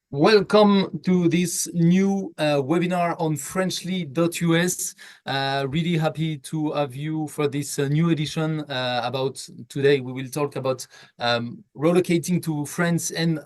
Welcome to this new webinar on Frenchly.us. Really happy to have you for this new edition about today. We will talk about relocating to France and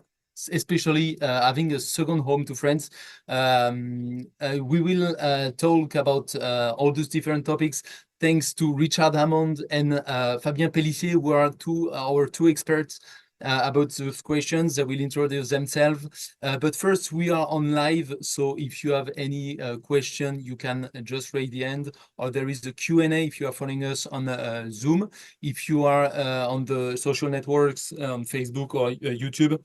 especially having a second home to France. We will talk about all those different topics thanks to Richard Hammond and Fabien Pellissier, who are our two experts about those questions. They will introduce themselves. But first, we are on live, so if you have any question, you can just raise the hand, or there is a Q&A if you are following us on Zoom. If you are on the social networks, on Facebook or YouTube,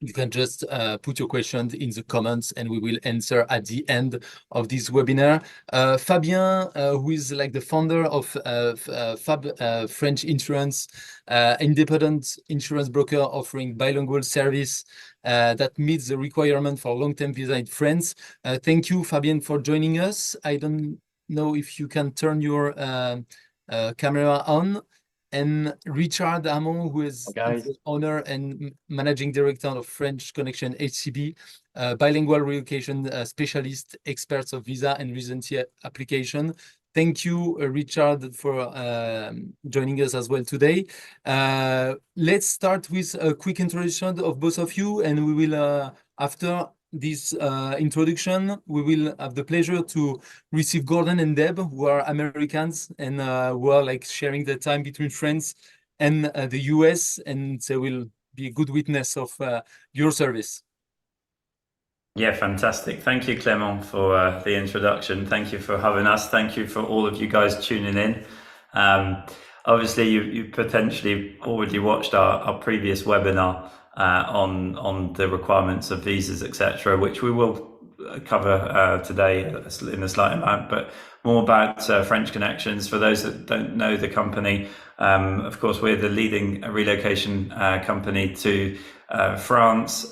you can just put your questions in the comments and we will answer at the end of this webinar. Fabien, who is like the founder of Fab French Insurance, independent insurance broker offering bilingual service that meets the requirement for long-term visa in France. Thank you, Fabien, for joining us. I don't know if you can turn your camera on. And Richard Hammond, who is the owner and managing director of French Connection HCB, bilingual relocation specialist, experts of visa and residency application. Thank you, Richard, for joining us as well today. Let's start with a quick introduction of both of you, and we will, after this introduction, we will have the pleasure to receive Gordon and Deb, who are Americans and who are like sharing the time between France and the US, and they will be a good witness of your service. Yeah, fantastic. Thank you, Clément, for the introduction. Thank you for having us. Thank you for all of you guys tuning in. Obviously, you potentially already watched our previous webinar on the requirements of visas, etc., which we will cover today in a slight amount, but more about French Connections. For those that don't know the company, of course, we're the leading relocation company to France.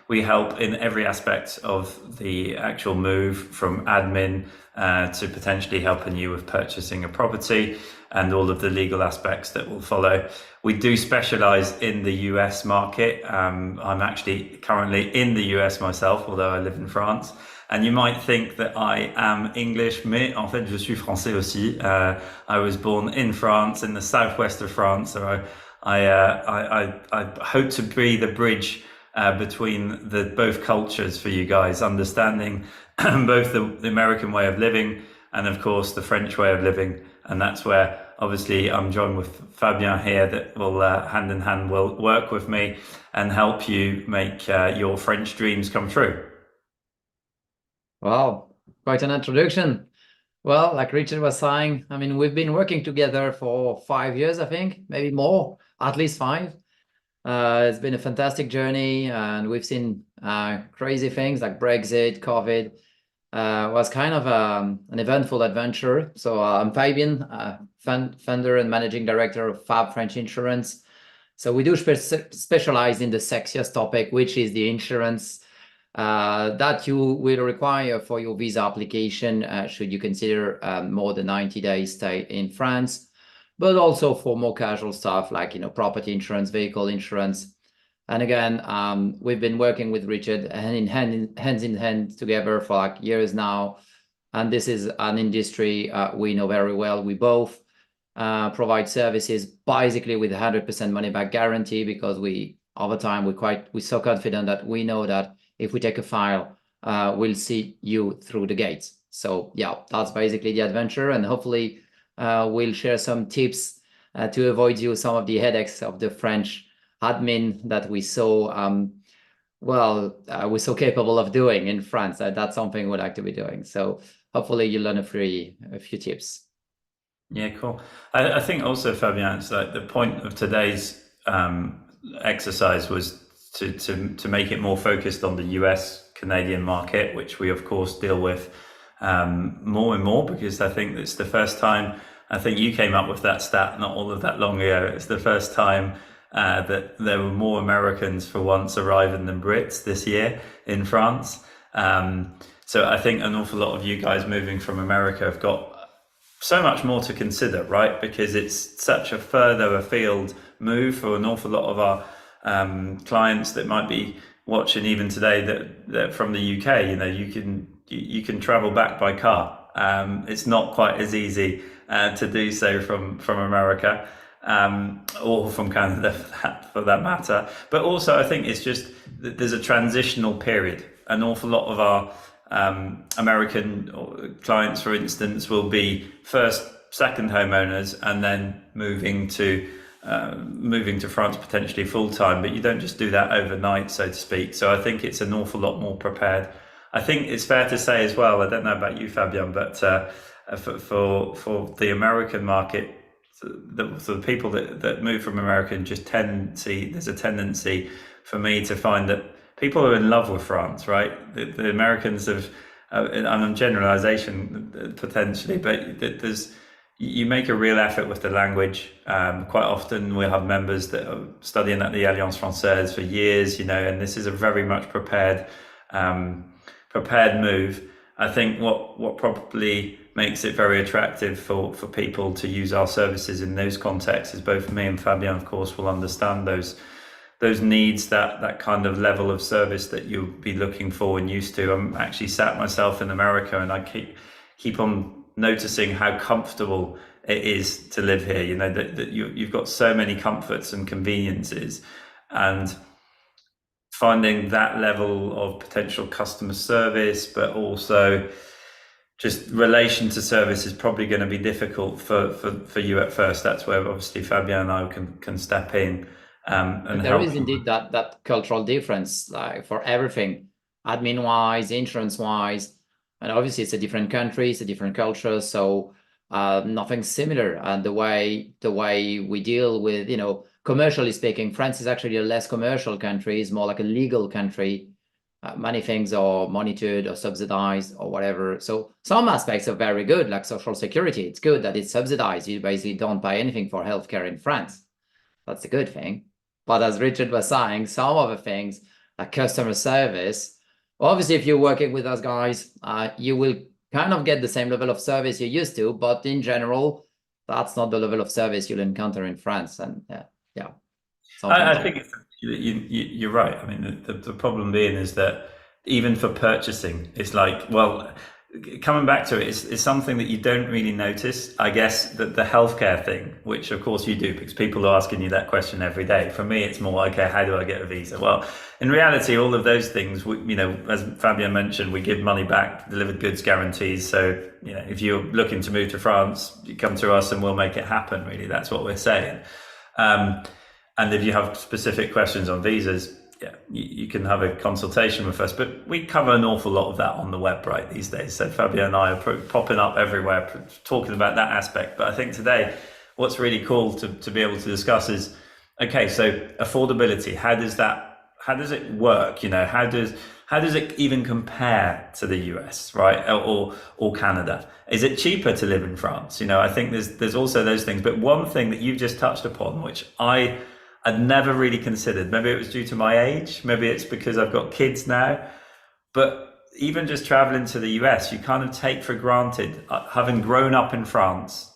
We help in every aspect of the actual move, from admin to potentially helping you with purchasing a property and all of the legal aspects that will follow. We do specialize in the US market. I'm actually currently in the US myself, although I live in France. And you might think that I am English, mais en fait je suis français aussi. I was born in France, in the southwest of France, so I hope to be the bridge between the both cultures for you guys, understanding both the American way of living and of course the French way of living. And that's where obviously I'm joined with Fabien here that will hand in hand will work with me and help you make your French dreams come true. Wow, quite an introduction. Well, like Richard was saying, I mean, we've been working together for 5 years, I think, maybe more, at least 5. It's been a fantastic journey, and we've seen crazy things like Brexit, COVID. Was kind of an eventful adventure. So I'm Fabien, founder and managing director of Fab French Insurance. So we do specialize in the sexiest topic, which is the insurance that you will require for your visa application should you consider more than 90-day stay in France, but also for more casual stuff like, property insurance, vehicle insurance. And again, we've been working with Richard hands in hand together for like years now. And this is an industry we know very well. We both provide services basically with 100% money back guarantee, because over time, we're so confident that we know that if we take a file, we'll see you through the gates. So yeah, that's basically the adventure. And hopefully we'll share some tips to avoid you some of the headaches of the French admin that we're so capable of doing in France. That's something we'd like to be doing. So hopefully you learn a few tips. Yeah, cool. I think also, Fabien, it's like the point of today's exercise was to make it more focused on the US Canadian market, which we of course deal with more and more, because I think it's the first time, I think you came up with that stat not all of that long ago, it's the first time that there were more Americans for once arriving than Brits this year in France. So I think an awful lot of you guys moving from America have got so much more to consider, right? Because it's such a further afield move for an awful lot of our clients that might be watching even today that from the UK. You can travel back by car. It's not quite as easy to do so from America or from Canada for that matter. But also, I think it's just that there's a transitional period. An awful lot of our American clients, for instance, will be first, second homeowners, and then moving to France potentially full time. But you don't just do that overnight, so to speak. So I think it's an awful lot more prepared. I think it's fair to say as well, I don't know about you, Fabian, but for the American market, for the people that move from America, there's a tendency for me to find that people are in love with France, right? The Americans have, and I'm generalization potentially, but you make a real effort with the language. Quite often we'll have members that are studying at the Alliance Française for years, and this is a very much prepared move. I think what probably makes it very attractive for people to use our services in those contexts is both me and Fabian, of course, will understand those needs, that kind of level of service that you'll be looking for and used to. I'm actually sat myself in America, and I keep on noticing how comfortable it is to live here. That you've got so many comforts and conveniences, and finding that level of potential customer service, but also just relation to service is probably going to be difficult for you at first. That's where obviously Fabian and I can step in. And there is indeed that cultural difference, like for everything, admin wise, insurance wise, and obviously it's a different country, it's a different culture, so nothing similar. And the way we deal with, commercially speaking, France is actually a less commercial country, it's more like a legal country. Many things are monitored or subsidized or whatever. So some aspects are very good, like social security. It's good that it's subsidized. You basically don't pay anything for healthcare in France. That's a good thing. But as Richard was saying, some of the things like customer service, obviously if you're working with us guys, you will kind of get the same level of service you're used to, but in general, that's not the level of service you'll encounter in France. And yeah. I think you're right. I mean, the problem being is that even for purchasing, it's like, well, coming back to it, it's something that you don't really notice. I guess that the healthcare thing, which of course you do because people are asking you that question every day. For me, it's more, okay, how do I get a visa? Well, in reality, all of those things, as Fabian mentioned, we give money back, delivered goods guarantees. So, if you're looking to move to France, you come to us and we'll make it happen. Really, that's what we're saying. And if you have specific questions on visas, you can have a consultation with us. But we cover an awful lot of that on the web right these days. So Fabian and I are popping up everywhere talking about that aspect. But I think today, what's really cool to be able to discuss is, okay, so affordability. How does it work? How does it even compare to the US, right? Or Canada? Is it cheaper to live in France? I think there's also those things. But one thing that you've just touched upon, which I'd never really considered, maybe it was due to my age, maybe it's because I've got kids now, but even just traveling to the US, you kind of take for granted, having grown up in France,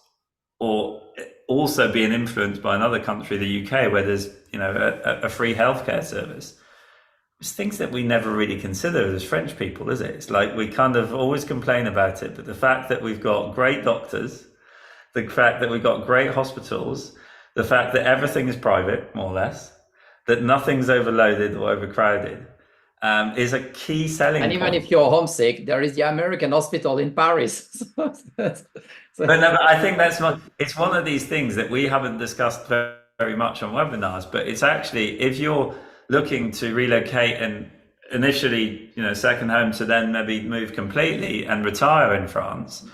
or also being influenced by another country, the UK, where there's a free healthcare service. It's things that we never really consider as French people, is it? It's like we kind of always complain about it, but the fact that we've got great doctors, the fact that we've got great hospitals, the fact that everything is private, more or less, that nothing's overloaded or overcrowded, is a key selling point. And even if you're homesick, there is the American hospital in Paris. But I think it's one of these things that we haven't discussed very much on webinars, but it's actually, if you're looking to relocate and initially, second home to then maybe move completely and retire in France,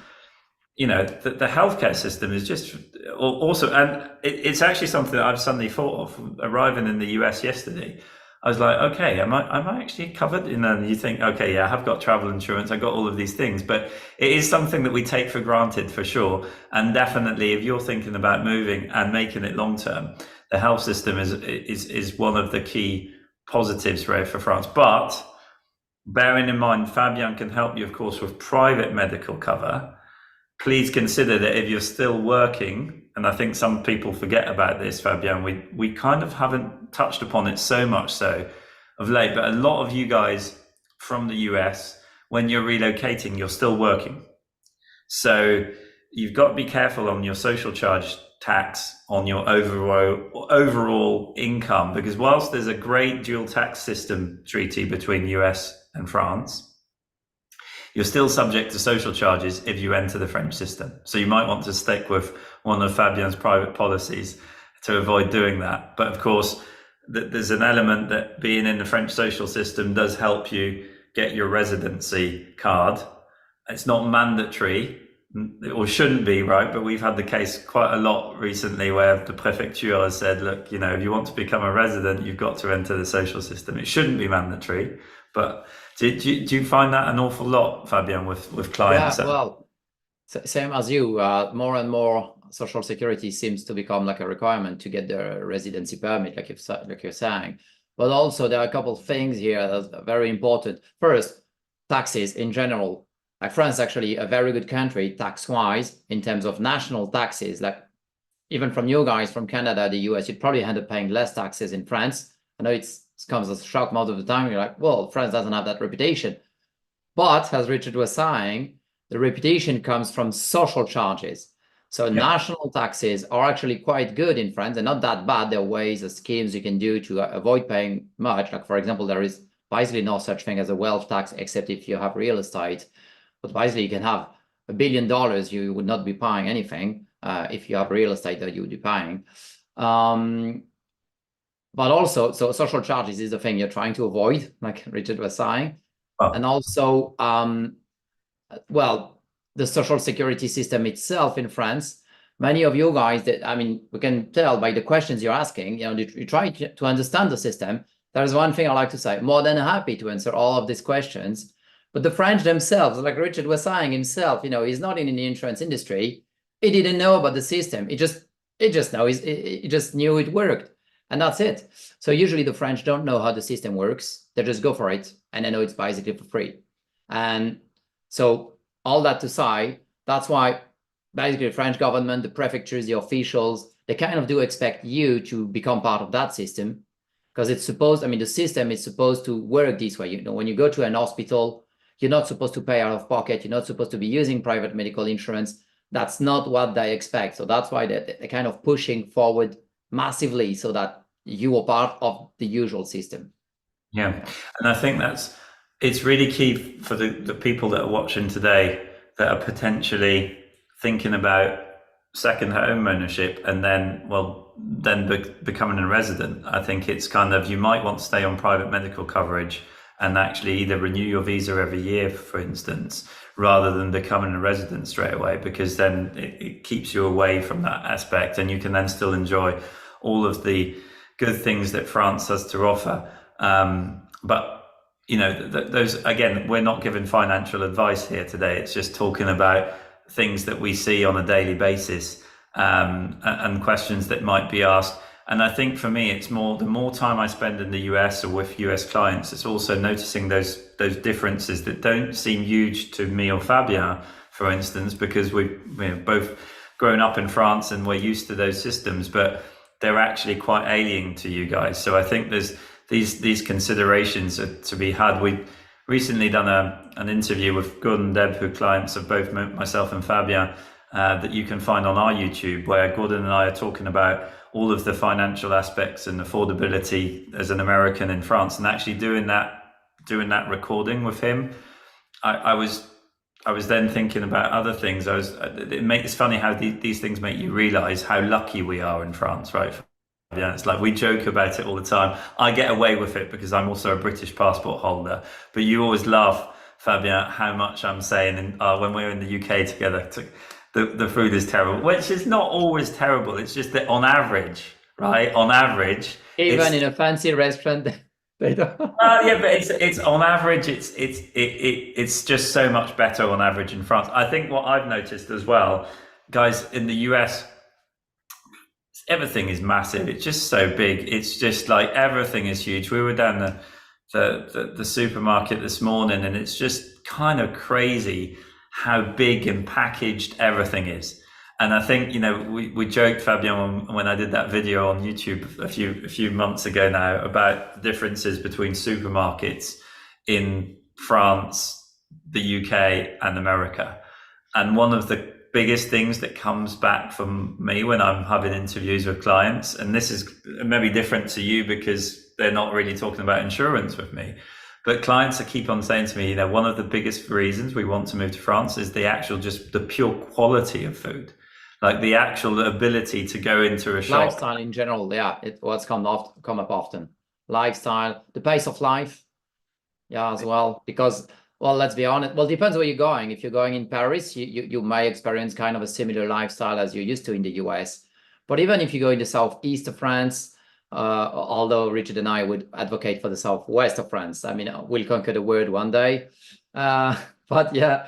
the healthcare system is just also, and it's actually something that I've suddenly thought of arriving in the US yesterday. I was like, okay, am I actually covered? And then you think, okay, yeah, I have got travel insurance, I got all of these things, but it is something that we take for granted for sure. And definitely, if you're thinking about moving and making it long term, the health system is one of the key positives for France. But bearing in mind, Fabian can help you, of course, with private medical cover. Please consider that if you're still working, and I think some people forget about this, Fabian, we kind of haven't touched upon it so much so of late, but a lot of you guys from the US, when you're relocating, you're still working. So you've got to be careful on your social charge tax on your overall income, because whilst there's a great dual tax system treaty between US and France, you're still subject to social charges if you enter the French system. So you might want to stick with one of Fabien's private policies to avoid doing that. But of course, there's an element that being in the French social system does help you get your residency card. It's not mandatory, or shouldn't be, right? But we've had the case quite a lot recently where the prefecture has said, look, you know, if you want to become a resident, you've got to enter the social system. It shouldn't be mandatory, but do you find that an awful lot, Fabian, with clients? Yeah, well, same as you. More and more social security seems to become like a requirement to get the residency permit, like you're saying. But also there are a couple of things here that are very important. First, taxes in general. Like France is actually a very good country tax-wise in terms of national taxes. Like even from you guys from Canada, the US, you'd probably end up paying less taxes in France. I know it comes as a shock most of the time. You're like, well, France doesn't have that reputation. But as Richard was saying, the reputation comes from social charges. So national taxes are actually quite good in France. They're not that bad. There are ways and schemes you can do to avoid paying much. Like, for example, there is basically no such thing as a wealth tax, except if you have real estate. But basically, you can have $1 billion, you would not be paying anything. If you have real estate that you would be paying. But also, so social charges is the thing you're trying to avoid, like Richard was saying. Oh. And also, well, the social security system itself in France, many of you guys that, I mean, we can tell by the questions you're asking, you know, you try to understand the system. There's one thing I like to say, more than happy to answer all of these questions. But the French themselves, like Richard was saying himself, you know, he's not in the insurance industry. He didn't know about the system. He just knew it worked. And that's it. So usually the French don't know how the system works. They just go for it. And they know it's basically for free. And so all that to say, that's why basically the French government, the prefectures, the officials, they kind of do expect you to become part of that system. Because it's supposed, I mean, the system is supposed to work this way. You know, when you go to an hospital, you're not supposed to pay out of pocket. You're not supposed to be using private medical insurance. That's not what they expect. So that's why they're kind of pushing forward massively so that you are part of the usual system. Yeah, and I think it's really key for the people that are watching today that are potentially thinking about second home ownership and then becoming a resident. I think it's kind of, you might want to stay on private medical coverage and actually either renew your visa every year, for instance, rather than becoming a resident straight away, because then it keeps you away from that aspect and you can then still enjoy all of the good things that France has to offer. But, you know, those, again, we're not giving financial advice here today. It's just talking about things that we see on a daily basis and questions that might be asked. And I think for me, it's more, the more time I spend in the US or with US clients, it's also noticing those differences that don't seem huge to me or Fabien, for instance, because we've both grown up in France and we're used to those systems, but they're actually quite alien to you guys. So I think there's these considerations to be had. We recently done an interview with Gordon and Deb, who are clients of both myself and Fabien, that you can find on our YouTube, where Gordon and I are talking about all of the financial aspects and affordability as an American in France, and actually doing that recording with him. I was then thinking about other things. It's funny how these things make you realize how lucky we are in France, right? Yeah, it's like we joke about it all the time. I get away with it because I'm also a British passport holder, but you always laugh, Fabien, how much I'm saying when we're in the UK together, the food is terrible, which is not always terrible. It's just that on average, right? On average, even in a fancy restaurant, They don't. Yeah, but it's on average, it's just so much better on average in France. I think what I've noticed as well, guys, in the US, everything is massive. It's just so big. It's just like everything is huge. We were down the supermarket this morning, and it's just kind of crazy how big and packaged everything is. And I think, you know, we joked, Fabien, when I did that video on YouTube a few months ago now about the differences between supermarkets in France, the UK, and America. And one of the biggest things that comes back from me when I'm having interviews with clients, and this is maybe different to you because they're not really talking about insurance with me, but clients that keep on saying to me, you know, one of the biggest reasons we want to move to France is just the pure quality of food. Like the actual ability to go into a shop. Lifestyle in general, yeah, what's come up often. Lifestyle, the pace of life, yeah, as well. Because, well, let's be honest. Well, depends where you're going. If you're going in Paris, you may experience kind of a similar lifestyle as you're used to in the US. But even if you go in the southeast of France, although Richard and I would advocate for the southwest of France. I mean, we'll conquer the world one day. But yeah.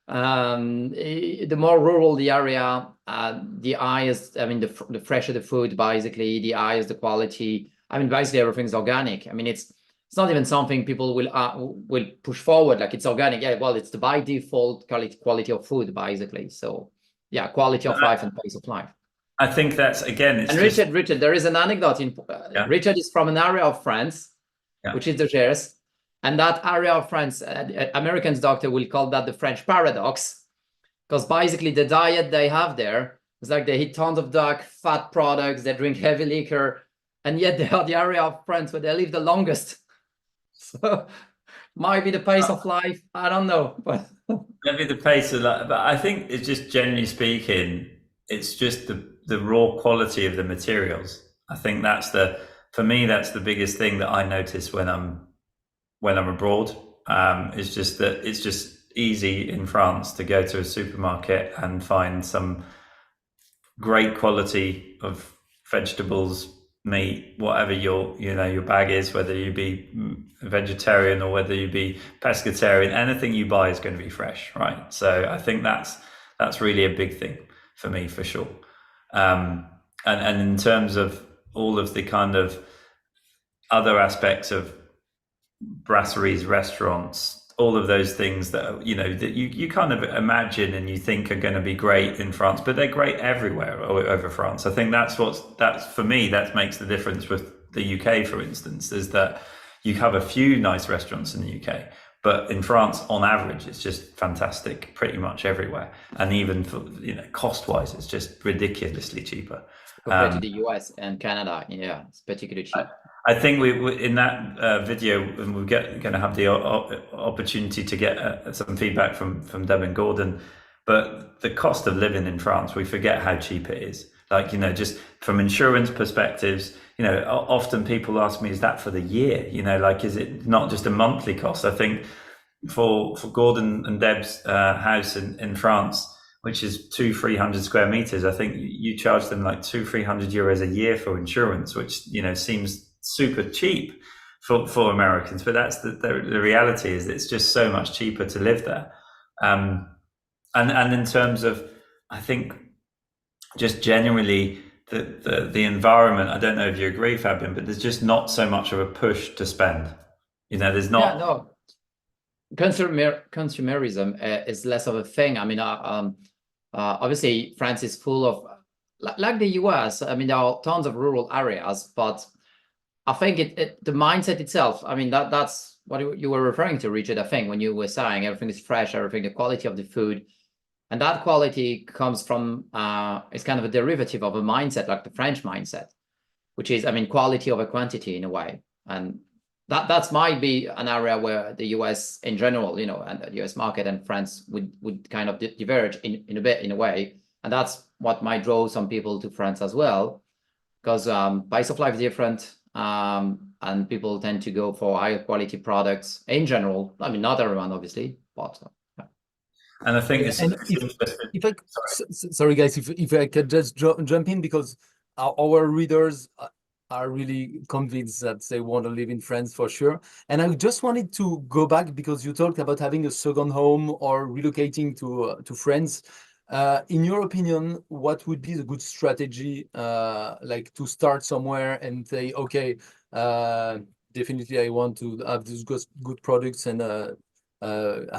The more rural the area, the highest, I mean, the fresher the food, basically, the highest the quality. I mean, basically everything's organic. I mean, it's not even something people will push forward, like it's organic. Yeah, well, it's the by default quality of food, basically. So yeah, quality of life and pace of life. I think that's, again, it's and Richard, there is an anecdote in Richard is from an area of France, which is the Gers. And that area of France, Americans doctor will call that the French paradox, because basically the diet they have there is like they eat tons of duck, fat products, they drink heavy liquor, and yet they are the area of France where they live the longest. So might be the pace of life, I don't know. But maybe the pace of life, but I think it's just, generally speaking, it's just the raw quality of the materials. I think for me, that's the biggest thing that I notice when I'm abroad. It's just that it's just easy in France to go to a supermarket and find some great quality of vegetables, meat, whatever your bag is, whether you be vegetarian or whether you be pescatarian, anything you buy is going to be fresh, right? So I think that's really a big thing for me, for sure. And in terms of all of the kind of other aspects of brasseries, restaurants, all of those things that you kind of imagine and you think are going to be great in France, but they're great everywhere over France. I think that's for me, that makes the difference with the UK, for instance, is that you have a few nice restaurants in the UK, but in France, on average, it's just fantastic pretty much everywhere. And even for, cost wise, it's just ridiculously cheaper compared to the US and Canada. Yeah, it's particularly cheap. I think we in that video, and we're going to have the opportunity to get some feedback from Deb and Gordon, but the cost of living in France, we forget how cheap it is. Like, just from insurance perspectives, often people ask me, is that for the year? Like, is it not just a monthly cost? I think for Gordon and Deb's house in France, which is 200-300 square meters, I think you charge them like 200-300 euros a year for insurance, which, seems super cheap for Americans, but that's the reality is it's just so much cheaper to live there. And in terms of, I think, just generally the environment, I don't know if you agree, Fabian, but there's just not so much of a push to spend. There's not. Yeah, no. Consumerism is less of a thing. I mean, obviously France is full of, like the US, I mean, there are tons of rural areas, but I think the mindset itself, I mean, that's what you were referring to, Richard, I think, when you were saying everything is fresh, everything, the quality of the food. And that quality comes from, it's kind of a derivative of a mindset, like the French mindset, which is, I mean, quality over quantity in a way. And that might be an area where the US in general, and the US market and France would kind of diverge in a way. And that's what might draw some people to France as well, because pace of life is different. And people tend to go for higher quality products in general. I mean, not everyone, obviously, but yeah. And I think sorry guys, if I could just jump in, because our readers are really convinced that they want to live in France for sure. And I just wanted to go back because you talked about having a second home or relocating to France. In your opinion, what would be the good strategy, like to start somewhere and say, okay, definitely I want to have these good products and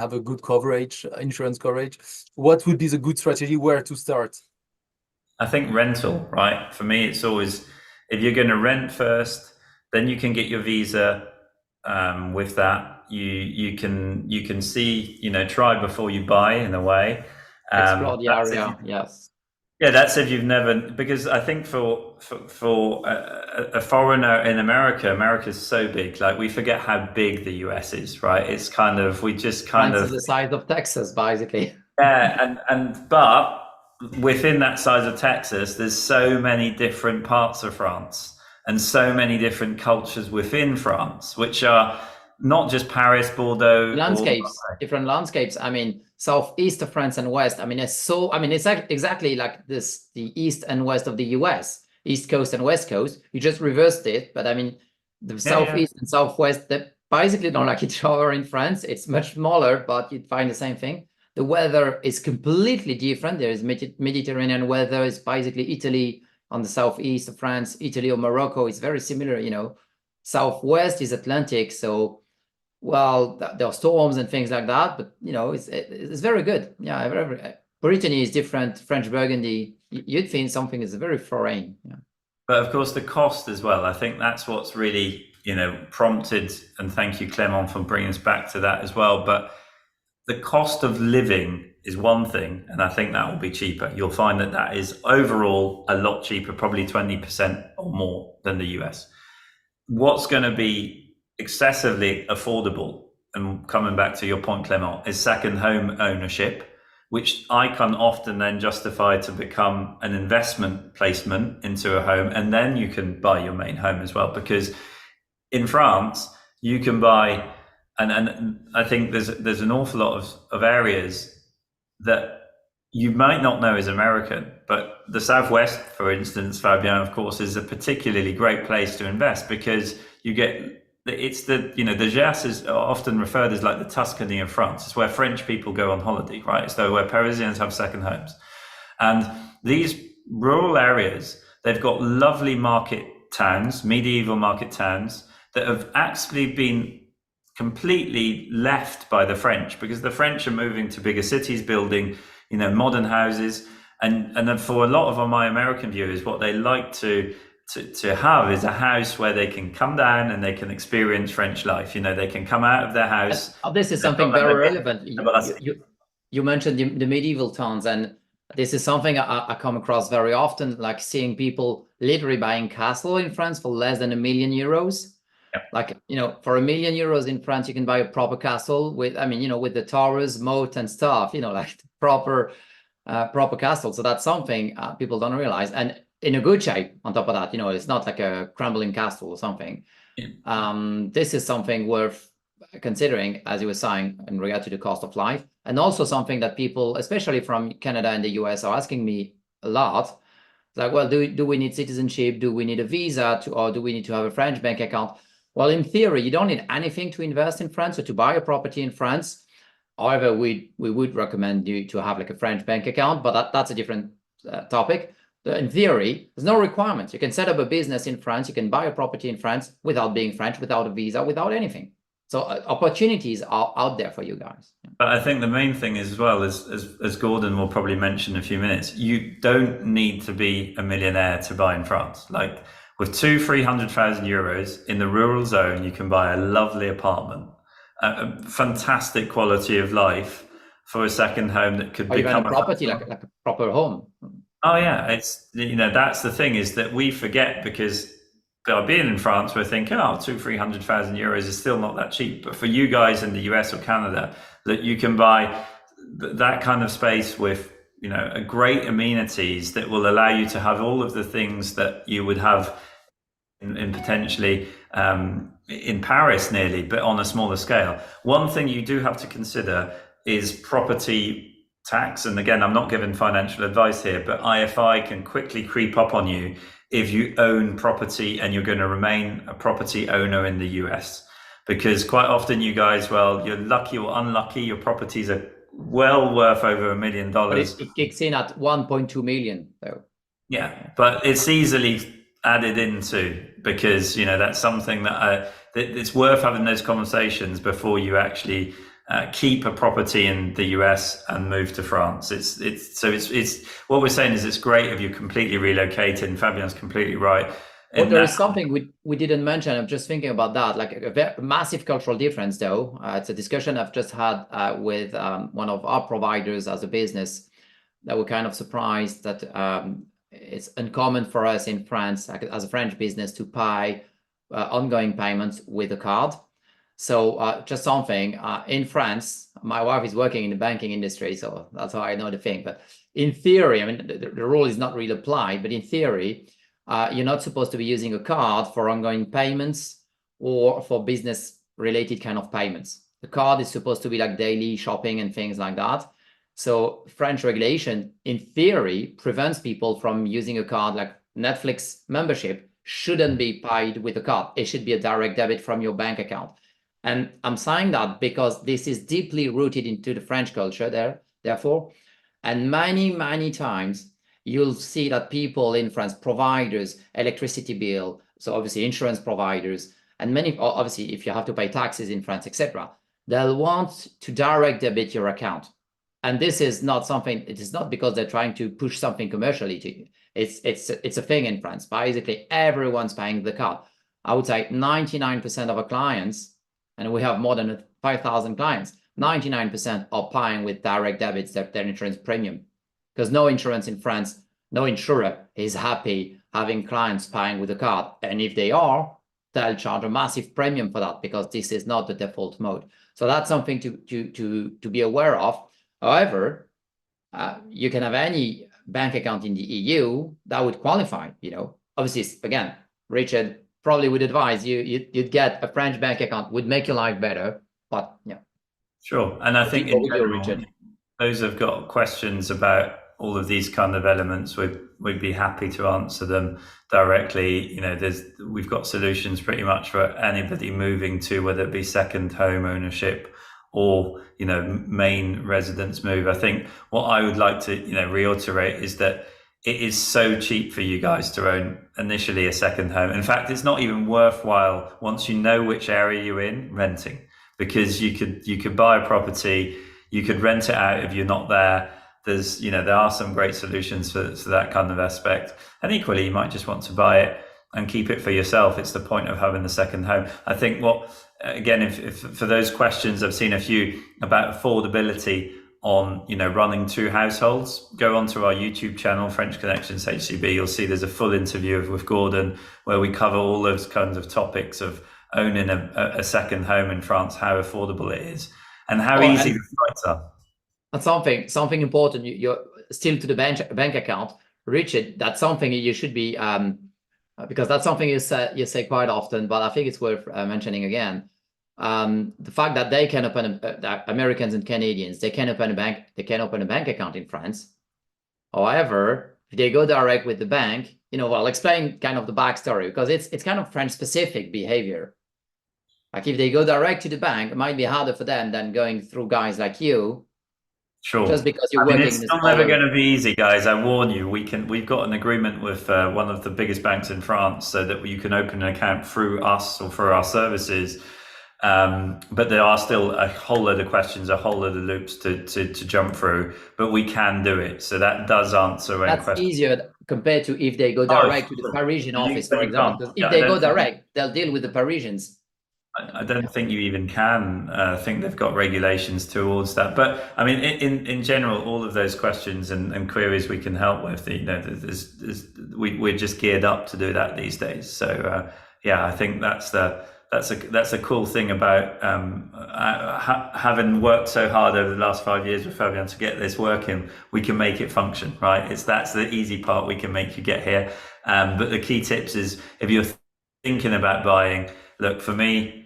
have a good coverage, insurance coverage. What would be the good strategy where to start? I think rental, right? For me, it's always, if you're going to rent first, then you can get your visa. With that, you can see, try before you buy in a way. Explore the That's if area, yes. yeah, that's if you've never, because I think for a foreigner in America, America's so big, like we forget how big the US is, right? It's kind of, we just kind France of is the size of Texas, basically. yeah, but within that size of Texas, there's so many different parts of France and so many different cultures within France, which are not just Paris, Bordeaux, or Landscapes, different landscapes. I mean, southeast of France and west. I mean, it's exactly like this, the east and west of the US, East Coast and West Coast. You just reversed it, but I mean, the southeast and southwest, they basically don't like each other in France. It's much smaller, but you'd find the same thing. The weather is completely different. There is Mediterranean weather. It's basically Italy on the southeast of France, Italy or Morocco. It's very similar, Southwest is Atlantic, so well, there are storms and things like that, but it's very good. Yeah, Brittany is different. French Burgundy, you'd think something is very foreign. Yeah. But of course, the cost as well. I think that's what's really, prompted, and thank you, Clement, for bringing us back to that as well. But the cost of living is one thing, and I think that will be cheaper. You'll find that is overall a lot cheaper, probably 20% or more than the US. What's going to be excessively affordable, and coming back to your point, Clement, is second home ownership, which I can often then justify to become an investment placement into a home, and then you can buy your main home as well. Because in France, you can buy, and I think there's an awful lot of areas that you might not know is American, but the Southwest, for instance, Fabien, of course, is a particularly great place to invest because you get, it's the Gers is often referred as like the Tuscany of France. It's where French people go on holiday, right? It's where Parisians have second homes. And these rural areas, they've got lovely market towns, medieval market towns that have actually been completely left by the French, because the French are moving to bigger cities, building, modern houses. And for a lot of my American viewers, what they like to have is a house where they can come down and they can experience French life. They can come out of their house. This is something very relevant. You mentioned the medieval towns, and this is something I come across very often, like seeing people literally buying castle in France for less than €1 million. Yep. Like, for €1 million in France, you can buy a proper castle with, with the towers, moat and stuff, like proper castle. So that's something people don't realize. And in a good shape on top of that, it's not like a crumbling castle or something. Yeah. This is something worth considering, as you were saying, in regard to the cost of life. And also something that people, especially from Canada and the US, are asking me a lot. Like, well, do we need citizenship? Do we need a visa or do we need to have a French bank account? Well, in theory, you don't need anything to invest in France or to buy a property in France. However, we would recommend you to have like a French bank account, but that's a different topic. In theory, there's no requirements. You can set up a business in France. You can buy a property in France without being French, without a visa, without anything. So opportunities are out there for you guys. But I think the main thing is, as well, as Gordon will probably mention in a few minutes, you don't need to be a millionaire to buy in France. Like, with €200,000-300,000 in the rural zone, you can buy a lovely apartment, a fantastic quality of life for a second home that could become a property, like a proper home. Oh yeah, it's that's the thing, is that we forget, because being in France, we're thinking, €200,000-300,000 is still not that cheap. But for you guys in the US or Canada, that you can buy that kind of space with a great amenities that will allow you to have all of the things that you would have in potentially in Paris nearly, but on a smaller scale. One thing you do have to consider is property tax, and again, I'm not giving financial advice here, but IFI can quickly creep up on you if you own property and you're going to remain a property owner in the US. Because quite often you guys, well, you're lucky or unlucky, your properties are well worth over $1 million. But it kicks in at 1.2 million, though. Yeah, but it's easily added into, because that's something that it's worth having those conversations before you actually keep a property in the US and move to France. It's what we're saying is it's great if you're completely relocated. Fabian's completely right. Well, there is something we didn't mention. I'm just thinking about that, like a massive cultural difference, though. It's a discussion I've just had with one of our providers as a business, that we're kind of surprised that it's uncommon for us in France, as a French business, to pay ongoing payments with a card. So just something, in France, my wife is working in the banking industry, so that's how I know the thing. But in theory, I mean, the rule is not really applied, but in theory, you're not supposed to be using a card for ongoing payments or for business related kind of payments. The card is supposed to be like daily shopping and things like that. So French regulation, in theory, prevents people from using a card. Like Netflix membership shouldn't be paid with a card. It should be a direct debit from your bank account. And I'm saying that because this is deeply rooted into the French culture there, therefore. And many, many times you'll see that people in France, providers, electricity bill, so obviously insurance providers, and many, obviously, if you have to pay taxes in France, etc., they'll want to direct debit your account. And this is not something, it is not because they're trying to push something commercially to you. It's a thing in France. Basically, everyone's paying the card. I would say 99% of our clients, and we have more than 5,000 clients, 99% are paying with direct debits their insurance premium. Because no insurance in France, no insurer is happy having clients paying with a card. And if they are, they'll charge a massive premium for that, because this is not the default mode. So that's something to be aware of. However, you can have any bank account in the EU that would qualify. Obviously, again, Richard probably would advise you'd get a French bank account, would make your life better. But yeah, sure. And I think in general, those who've got questions about all of these kind of elements, we'd be happy to answer them directly. We've got solutions pretty much for anybody moving to, whether it be second home ownership or main residence move. I think what I would like to reiterate is that it is so cheap for you guys to own initially a second home. In fact, it's not even worthwhile once you know which area you're in, renting, because you could buy a property, you could rent it out if you're not there. There's there are some great solutions for that kind of aspect, and equally you might just want to buy it and keep it for yourself. It's the point of having the second home. I think if for those questions, I've seen a few about affordability on running two households. Go onto our YouTube channel, French Connections HCB. You'll see there's a full interview with Gordon where we cover all those kinds of topics of owning a second home in France, how affordable it is, and how easy the sites are. And something important, you're still to the bank account, Richard. That's something you should be, because that's something you say quite often, but I think it's worth mentioning again. The fact that they can open Americans and Canadians, they can open a bank account in France. However, if they go direct with the bank, I'll explain kind of the backstory, because it's kind of French specific behavior. Like if they go direct to the bank, it might be harder for them than going through guys like you. Sure. Just because you're working. It's not never going to be easy, guys. I warn you. We've got an agreement with one of the biggest banks in France, so that you can open an account through us or through our services. But there are still a whole load of questions, a whole load of loops to jump through. But we can do it, so that does answer any questions. That's easier compared to if they go direct to the Parisian office, for example. Because if they go direct, they'll deal with the Parisians. I don't think you even can. I think they've got regulations towards that. But I mean, in general, all of those questions and queries we can help with, we're just geared up to do that these days. So I think that's a cool thing about having worked so hard over the last 5 years with Fabian to get this working. We can make it function, right? That's the easy part. We can make you get here. But the key tips is, if you're thinking about buying, look, for me,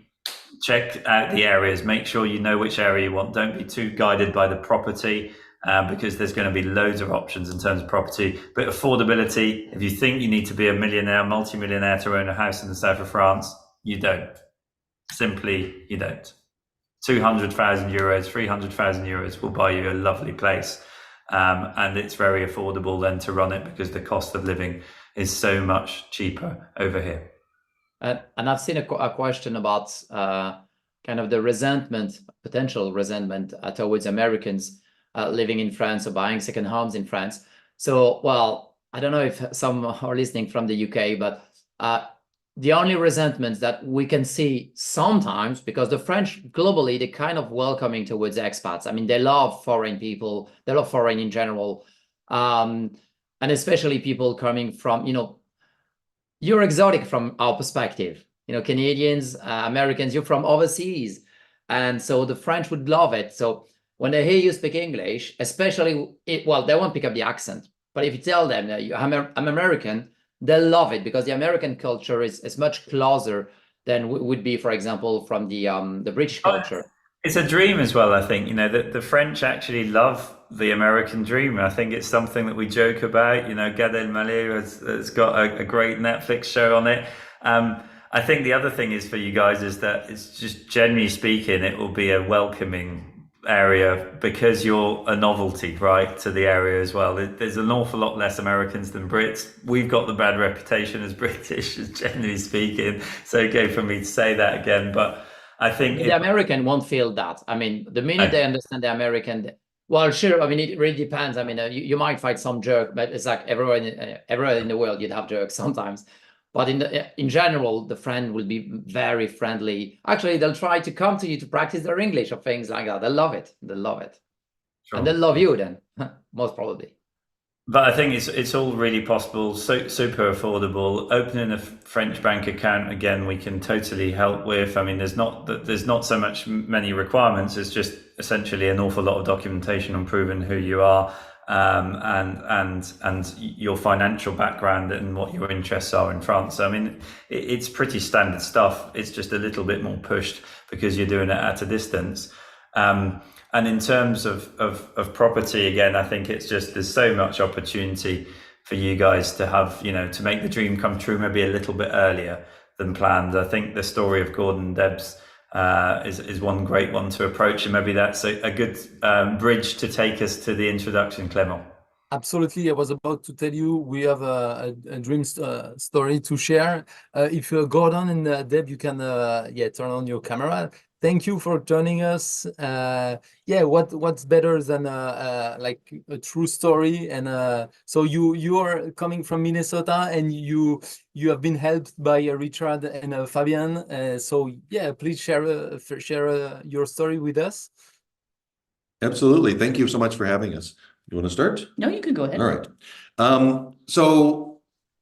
check out the areas, make sure you know which area you want. Don't be too guided by the property. because there's going to be loads of options in terms of property. But affordability, if you think you need to be a millionaire, multi-millionaire to own a house in the south of France, you don't. Simply, you don't. 200,000 euros, 300,000 euros will buy you a lovely place. And it's very affordable then to run it because the cost of living is so much cheaper over here. And I've seen a question about kind of the resentment, potential resentment towards Americans living in France or buying second homes in France. So, well, I don't know if some are listening from the UK, but the only resentment that we can see sometimes, because the French globally, they're kind of welcoming towards expats. I mean, they love foreign people, they love foreign in general. And especially people coming from, you know, you're exotic from our perspective, you know, Canadians, Americans, you're from overseas. And so the French would love it. So when they hear you speak English, especially, well, they won't pick up the accent. But if you tell them that I'm American, they'll love it because the American culture is much closer than would be, for example, from the British culture. It's a dream as well, I think. You know, the French actually love the American dream. I think it's something that we joke about. You know, Gad Elmaleh has got a great Netflix show on it. I think the other thing is for you guys is that it's just generally speaking, it will be a welcoming area because you're a novelty, right, to the area as well. There's an awful lot less Americans than Brits. We've got the bad reputation as British, generally speaking. It's okay for me to say that again, but I think the American won't feel that. I mean, the minute they understand the American, well, sure. I mean, it really depends. I mean, you might find some jerk, but it's like everywhere in the world, you'd have jerks sometimes. But in general, the friend will be very friendly. Actually, they'll try to come to you to practice their English or things like that. They'll love it. They'll love it. Sure. And they'll love you then, most probably. But I think it's all really possible, super affordable. Opening a French bank account, again, we can totally help with. I mean, there's not so much many requirements. It's just essentially an awful lot of documentation on proving who you are, and your financial background and what your interests are in France. I mean, it's pretty standard stuff. It's just a little bit more pushed because you're doing it at a distance. And in terms of property, again, I think it's just there's so much opportunity for you guys to have, you know, to make the dream come true maybe a little bit earlier than planned. I think the story of Gordon and Debs is one great one to approach, and maybe that's a good bridge to take us to the introduction, Clément. Absolutely. I was about to tell you we have a dream story to share. If you're Gordon and Deb, you can turn on your camera. Thank you for joining us. What's better than like a true story? And so you are coming from Minnesota, and you have been helped by Richard and Fabian. So yeah, please share your story with us. Absolutely. Thank you so much for having us. You want to start? No, you can go ahead. All right. So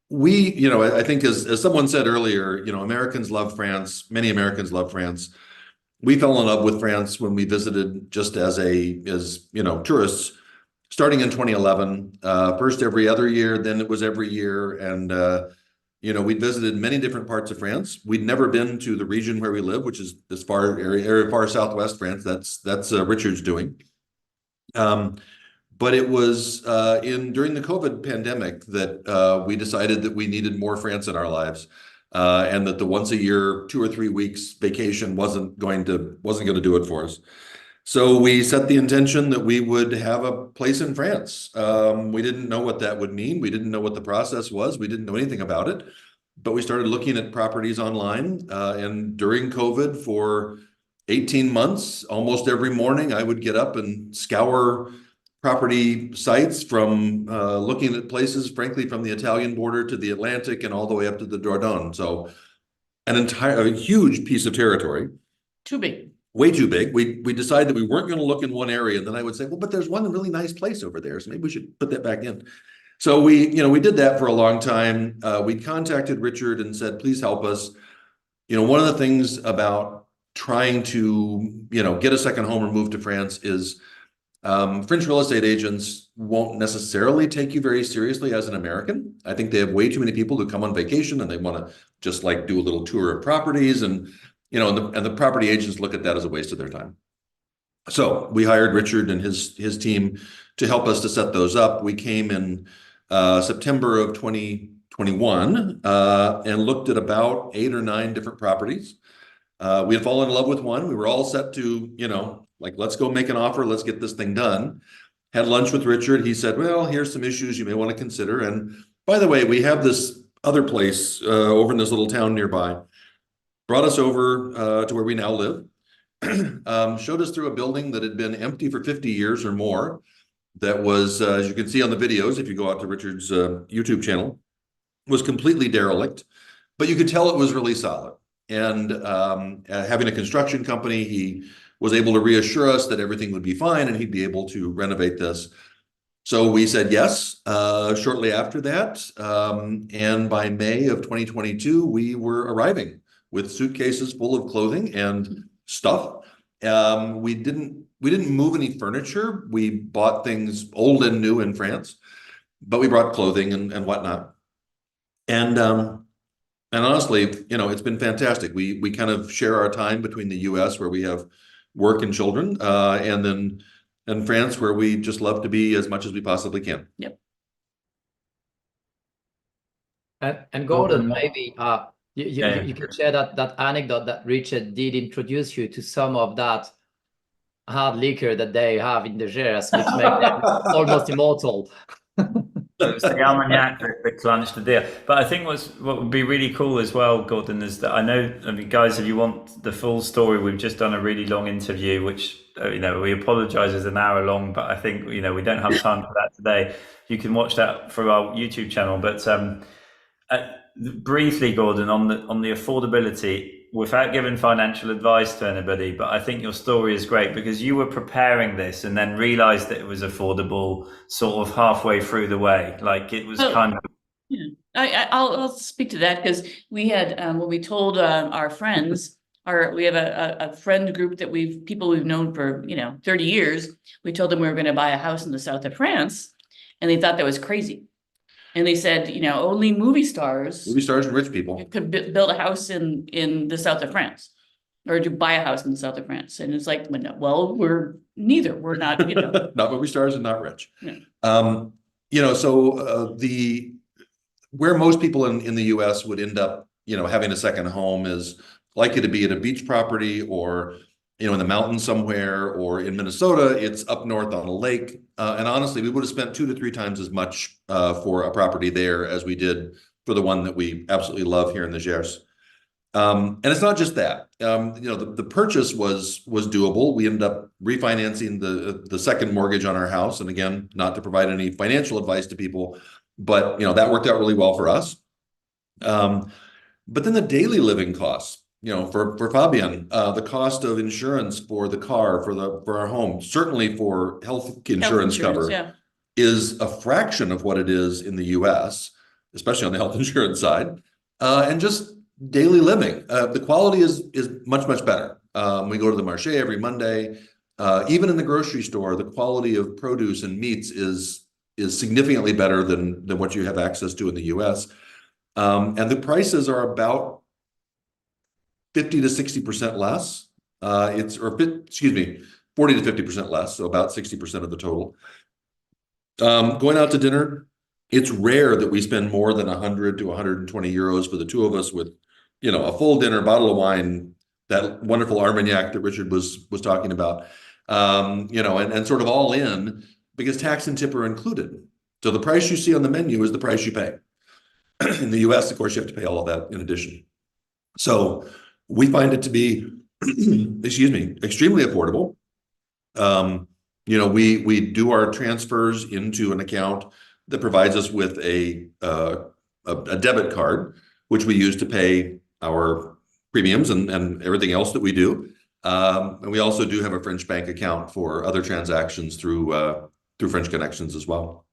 we, you know, I think as someone said earlier, you know, Americans love France. Many Americans love France. We fell in love with France when we visited just as you know, tourists, starting in 2011. First every other year, then it was every year, and you know, we visited many different parts of France. We'd never been to the region where we live, which is this far southwest France. That's Richard's doing. But it was during the COVID pandemic that we decided that we needed more France in our lives, and that the once a year, 2 or 3 weeks vacation wasn't going to do it for us. So we set the intention that we would have a place in France. We didn't know what that would mean. We didn't know what the process was. We didn't know anything about it, but we started looking at properties online. And during COVID, for 18 months, almost every morning, I would get up and scour property sites from looking at places, frankly, from the Italian border to the Atlantic and all the way up to the Dordogne. So a huge piece of territory. Too big. Way too big. We decided that we weren't going to look in one area, and then I would say, well, but there's one really nice place over there, so maybe we should put that back in. So we did that for a long time. We contacted Richard and said, please help us. You know, one of the things about trying to, you know, get a second home or move to France is French real estate agents won't necessarily take you very seriously as an American. I think they have way too many people who come on vacation and they want to just like do a little tour of properties, and you know, and the property agents look at that as a waste of their time. So we hired Richard and his team to help us to set those up. We came in September of 2021 and looked at about 8 or 9 different properties. We had fallen in love with one. We were all set to, like, let's go make an offer. Let's get this thing done. Had lunch with Richard. He said, well, here's some issues you may want to consider. And by the way, we have this other place over in this little town nearby. Brought us over to where we now live. Showed us through a building that had been empty for 50 years or more. That was, as you can see on the videos, if you go out to Richard's YouTube channel, was completely derelict, but you could tell it was really solid. And having a construction company, he was able to reassure us that everything would be fine and he'd be able to renovate this. So we said yes shortly after that. And by May of 2022, we were arriving with suitcases full of clothing and stuff. We didn't move any furniture. We bought things old and new in France, but we brought clothing and whatnot. And honestly, it's been fantastic. We kind of share our time between the US, where we have work and children, and then in France, where we just love to be as much as we possibly can. Yep. And Gordon, maybe you can share that anecdote that Richard did introduce you to some of that hard liquor that they have in the Gers, which make them almost immortal. It was the Armagnac that clenched the deal. But I think what would be really cool as well, Gordon, is that I mean, guys, if you want the full story, we've just done a really long interview, which, we apologize is an hour long, but I think, we don't have time for that today. You can watch that through our YouTube channel. But briefly, Gordon, on the affordability, without giving financial advice to anybody, but I think your story is great because you were preparing this and then realized that it was affordable sort of halfway through the way. Like it was kind of. Yeah, I'll speak to that because we had when we told our friends, we have a friend group that people we've known for 30 years. We told them we were going to buy a house in the south of France, and they thought that was crazy. And they said, only movie stars and rich people could build a house in the south of France, or to buy a house in the south of France. And it's like, well, we're neither. We're not, not movie stars and not rich. Yeah. So where most people in the US would end up, having a second home is likely to be at a beach property or in the mountains somewhere, or in Minnesota, it's up north on a lake. And honestly, we would have spent 2 to 3 times as much for a property there as we did for the one that we absolutely love here in the Gers. And it's not just that. The purchase was doable. We ended up refinancing the second mortgage on our house. And again, not to provide any financial advice to people, but that worked out really well for us. But then the daily living costs. For Fabian, the cost of insurance for the car, for our home, certainly for health insurance cover, is a fraction of what it is in the US, especially on the health insurance side, and just daily living. The quality is much, much better. We go to the marché every Monday. Even in the grocery store, the quality of produce and meats is significantly better than what you have access to in the US. And the prices are about 50 to 60% less. 40 to 50% less, so about 60% of the total. Going out to dinner, it's rare that we spend more than 100 to 120 euros for the two of us with, a full dinner, bottle of wine, that wonderful Armagnac that Richard was talking about, and sort of all in, because tax and tip are included. So the price you see on the menu is the price you pay. In the US, of course, you have to pay all of that in addition. So we find it to be, extremely affordable. We do our transfers into an account that provides us with a debit card, which we use to pay our premiums and everything else that we do. And we also do have a French bank account for other transactions through French connections as well.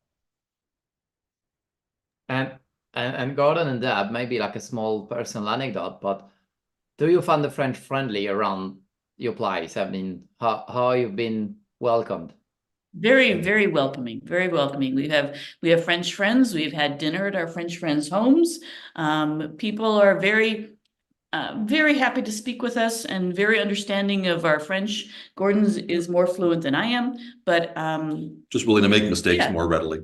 And Gordon and Deb, maybe like a small personal anecdote, but do you find the French friendly around your place? I mean, how you've been welcomed? Very, very welcoming, very welcoming. We have French friends. We've had dinner at our French friends' homes. People are very very happy to speak with us and very understanding of our French. Gordon's is more fluent than I am, but Just willing to make mistakes Yeah. more readily.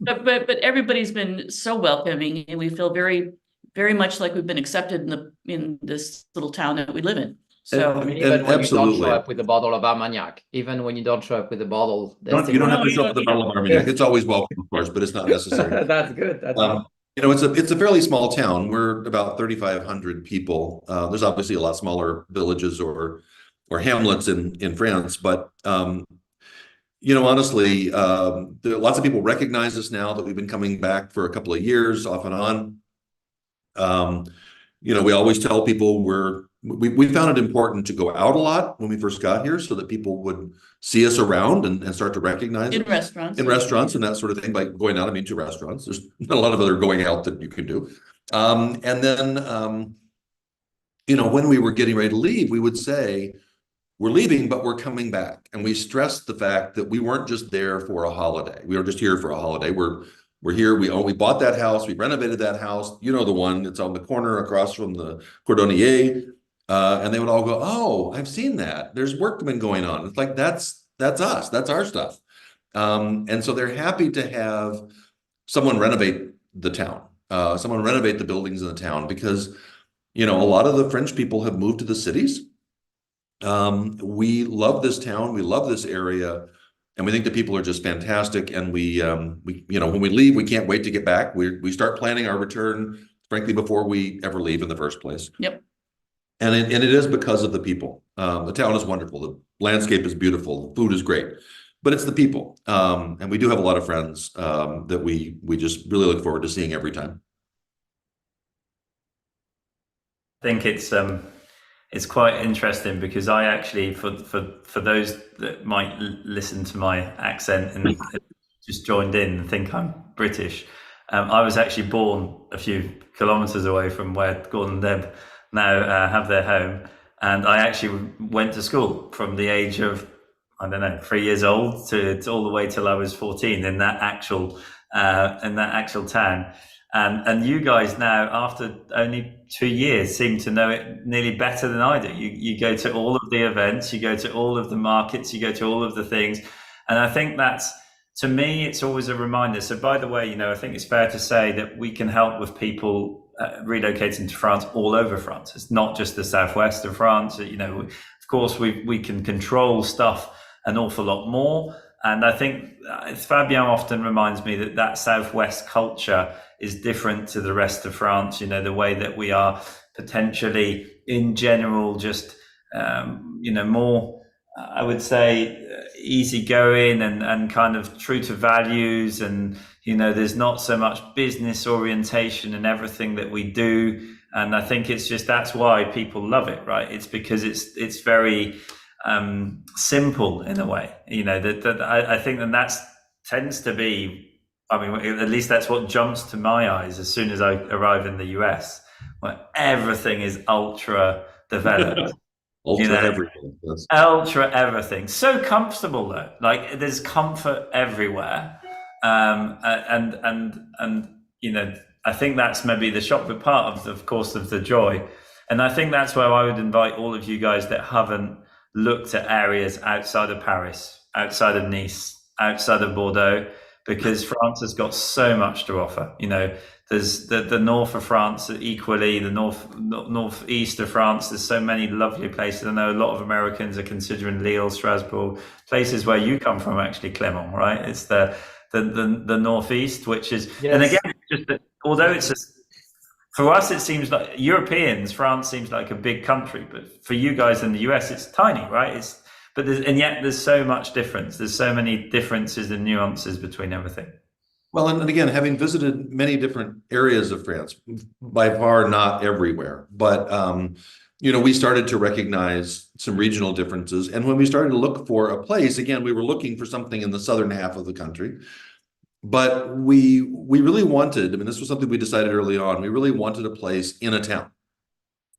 but everybody's been so welcoming, and we feel very, very much like we've been accepted in this little town that we live in. So I mean, even when you don't absolutely. show up with a bottle of Armagnac, even when you don't show up with a bottle, they You don't have No, to you show up with don't a bottle of Armagnac. It's always welcome, of course, but it's not necessary. That's good. That's good. You know, it's a fairly small town. We're about 3,500 people. There's obviously a lot smaller villages or hamlets in France, but you know, honestly, lots of people recognize us now that we've been coming back for a couple of years, off and on. You know, we always tell people we found it important to go out a lot when we first got here, so that people would see us around and start to recognize in us. restaurants. In restaurants and that sort of thing. By going out, I mean to restaurants. There's not a lot of other going out that you can do. And then, you know, when we were getting ready to leave, we would say, we're leaving, but we're coming back. And we stressed the fact that we weren't just there for a holiday. We were just here for a holiday. We're here. We bought that house. We renovated that house. You know, the one that's on the corner across from the Cordonnier. And they would all go, "Oh, I've seen that. There's workmen going on." It's like, that's us. That's our stuff. And so they're happy to have someone renovate the town, someone renovate the buildings in the town, because, you know, a lot of the French people have moved to the cities. We love this town. We love this area. And we think the people are just fantastic. And we, you know, when we leave, we can't wait to get back. We start planning our return, frankly, before we ever leave in the first place. Yep. And it is because of the people. The town is wonderful. The landscape is beautiful. The food is great, but it's the people. And we do have a lot of friends that we just really look forward to seeing every time. I think it's quite interesting, because I actually, for those that might listen to my accent and just joined in and think I'm British, I was actually born a few kilometers away from where Gordon and Deb now have their home, and I actually went to school from the age of, I don't know, 3 years old to all the way till I was 14 in that actual town. And you guys now, after only 2 years, seem to know it nearly better than I do. You go to all of the events, you go to all of the markets, you go to all of the things. And I think that's, to me, it's always a reminder. So by the way, you know, I think it's fair to say that we can help with people relocating to France all over France. It's not just the southwest of France. You know, of course, we can control stuff an awful lot more. And I think Fabien often reminds me that southwest culture is different to the rest of France. You know, the way that we are potentially, in general, just you know, more, I would say, easygoing and kind of true to values. And you know, there's not so much business orientation in everything that we do. And I think it's just, that's why people love it, right? It's because it's very simple in a way, you know, that I think that tends to be, I mean, at least that's what jumps to my eyes as soon as I arrive in the US, where everything is ultra developed. Ultra, you know, everything. Yes. Ultra everything. So comfortable though. Like, there's comfort everywhere. And you know, I think that's maybe the chocolate part of course, of the joy. And I think that's where I would invite all of you guys that haven't looked at areas outside of Paris, outside of Nice, outside of Bordeaux, because France has got so much to offer. You know, there's the north of France, equally the northeast of France. There's so many lovely places. I know a lot of Americans are considering Lille, Strasbourg, places where you come from, actually, Clément, right? It's the northeast, which is, yes. And again, it's just that, although it's just, for us, it seems like Europeans, France seems like a big country, but for you guys in the US, it's tiny, right? And yet there's so much difference. There's so many differences and nuances between everything. Well, and again, having visited many different areas of France, by far not everywhere, but you know, we started to recognize some regional differences. And when we started to look for a place, again, we were looking for something in the southern half of the country. But we really wanted, I mean, this was something we decided early on, we really wanted a place in a town,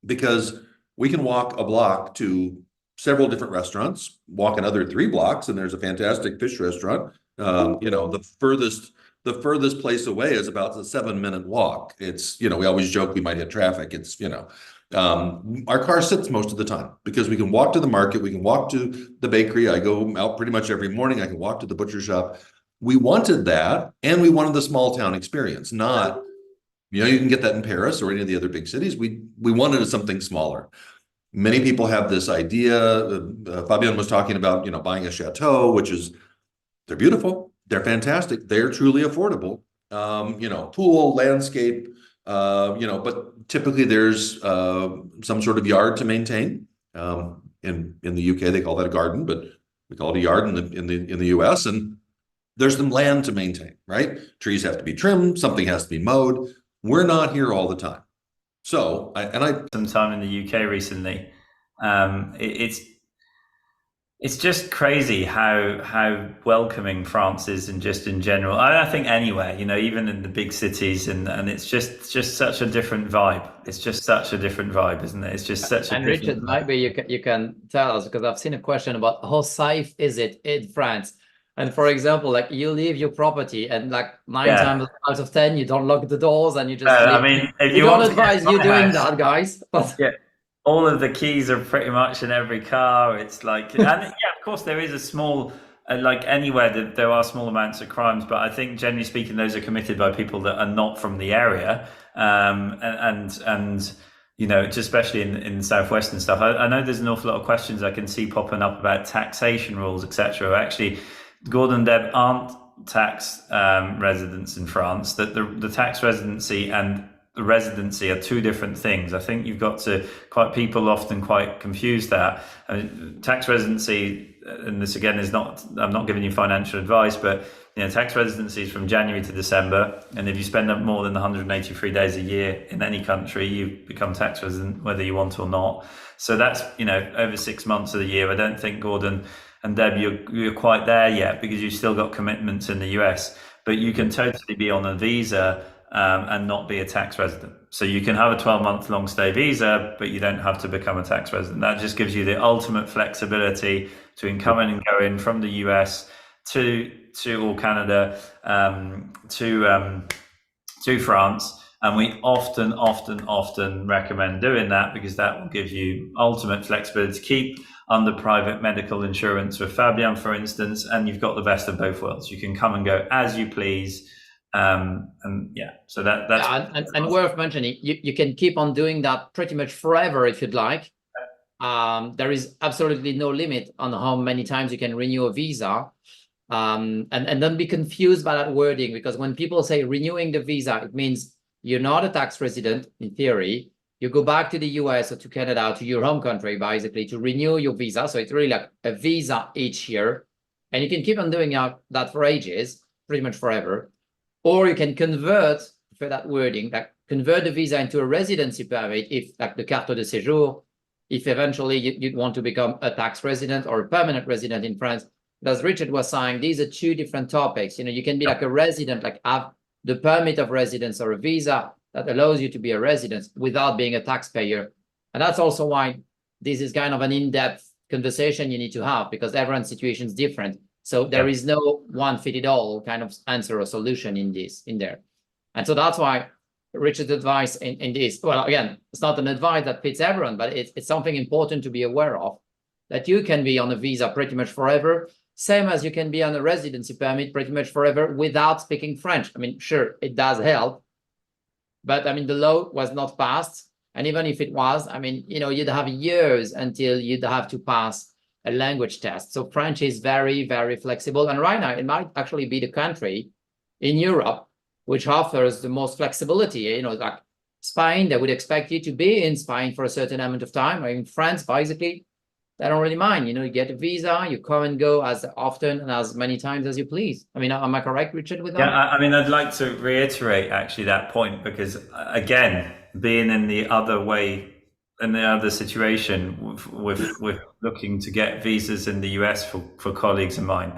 because we can walk a block to several different restaurants, walk another 3 blocks, and there's a fantastic fish restaurant. You know, the furthest place away is about a 7-minute walk. It's, you know, we always joke we might hit traffic. It's, you know, Our car sits most of the time because we can walk to the market, we can walk to the bakery. I go out pretty much every morning. I can walk to the butcher shop. We wanted that, and we wanted the small town experience, not, you can get that in Paris or any of the other big cities. We wanted something smaller. Many people have this idea. Fabian was talking about, buying a chateau, they're beautiful, they're fantastic, they're truly affordable. Pool, landscape, but typically there's some sort of yard to maintain. In the UK, they call that a garden, but we call it a yard in the US, and there's some land to maintain, right? Trees have to be trimmed, something has to be mowed. We're not here all the time. So I some time in the UK recently. It's just crazy how welcoming France is, and just in general. I think anywhere, even in the big cities, and it's just such a different vibe. It's just such a different vibe, isn't it? It's just such a And different Richard, maybe you can tell us, because I've seen a question about how safe is it in France. And for example, like you leave your property and like 9 times out of 10, you don't lock the doors and you just leave. I mean, if we you don't want advise you doing that, guys. But yeah, all of the keys are pretty much in every car. It's like, and yeah, of course there is a small, like anywhere that there are small amounts of crimes, but I think generally speaking, those are committed by people that are not from the area, and just especially in the southwest and stuff. I know there's an awful lot of questions I can see popping up about taxation rules, etc. Actually, Gordon and Deb aren't tax residents in France. That the tax residency and the residency are two different things. I think you've got to people often quite confuse that. Tax residency, and this again is not, I'm not giving you financial advice, but tax residency is from January to December, and if you spend up more than 183 days a year in any country, you become tax resident whether you want or not. So that's over 6 months of the year. I don't think, Gordon and Deb, you're quite there yet, because you've still got commitments in the US, but you can totally be on a visa and not be a tax resident. So you can have a 12-month long stay visa, but you don't have to become a tax resident. That just gives you the ultimate flexibility to come in and go in from the US to or Canada to France. And we often recommend doing that, because that will give you ultimate flexibility to keep under private medical insurance with Fabian, for instance, and you've got the best of both worlds. You can come and go as you please. So that's and worth mentioning, you can keep on doing that pretty much forever if you'd like. There is absolutely no limit on how many times you can renew a visa. And don't be confused by that wording, because when people say renewing the visa, it means you're not a tax resident in theory. You go back to the US or to Canada, to your home country, basically, to renew your visa. So it's really like a visa each year. And you can keep on doing that for ages, pretty much forever. Or you can convert, for that wording, like convert the visa into a residency permit, if like the carte de séjour, if eventually you'd want to become a tax resident or a permanent resident in France. As Richard was saying, these are two different topics. You can be like a resident, like have the permit of residence or a visa that allows you to be a resident without being a taxpayer. And that's also why this is kind of an in-depth conversation you need to have, because everyone's situation is different. So there is no one fit it all kind of answer or solution in there. And so that's why Richard's advice in this, well, again, it's not an advice that fits everyone, but it's something important to be aware of, that you can be on a visa pretty much forever, same as you can be on a residency permit pretty much forever without speaking French. I mean, sure, it does help, but I mean, the law was not passed. And even if it was, I mean, you'd have years until you'd have to pass a language test. So French is very, very flexible. And right now, it might actually be the country in Europe which offers the most flexibility. Like Spain, they would expect you to be in Spain for a certain amount of time. Or in France, basically, they don't really mind. You get a visa, you come and go as often and as many times as you please. I mean, am I correct, Richard, with that? Yeah, I mean, I'd like to reiterate actually that point, because again, being in the other way, in the other situation with looking to get visas in the US for colleagues of mine,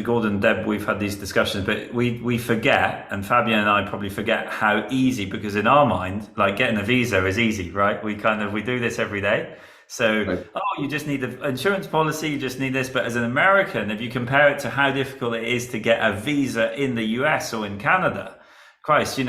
Gordon, Deb, we've had these discussions, but we forget, and Fabian and I probably forget how easy, because in our mind, like getting a visa is easy, right? We do this every day. So, right. You just need the insurance policy, you just need this. But as an American, if you compare it to how difficult it is to get a visa in the US or in Canada, Christ,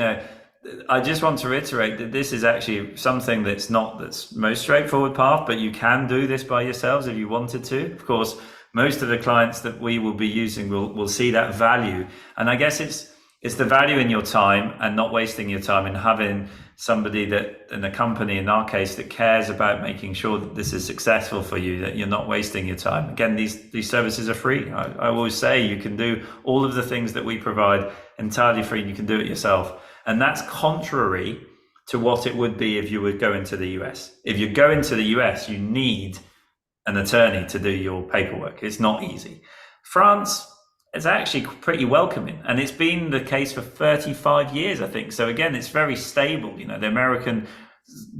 I just want to reiterate that this is actually something that's not that's most straightforward path, but you can do this by yourselves if you wanted to. Of course, most of the clients that we will be using will see that value. And I guess it's the value in your time and not wasting your time, and having somebody that, in a company in our case, that cares about making sure that this is successful for you, that you're not wasting your time. Again, these services are free. I always say you can do all of the things that we provide entirely free, and you can do it yourself. And that's contrary to what it would be if you would go into the US. If you go into the US, you need an attorney to do your paperwork. It's not easy. France is actually pretty welcoming, and it's been the case for 35 years, I think. So again, it's very stable. The American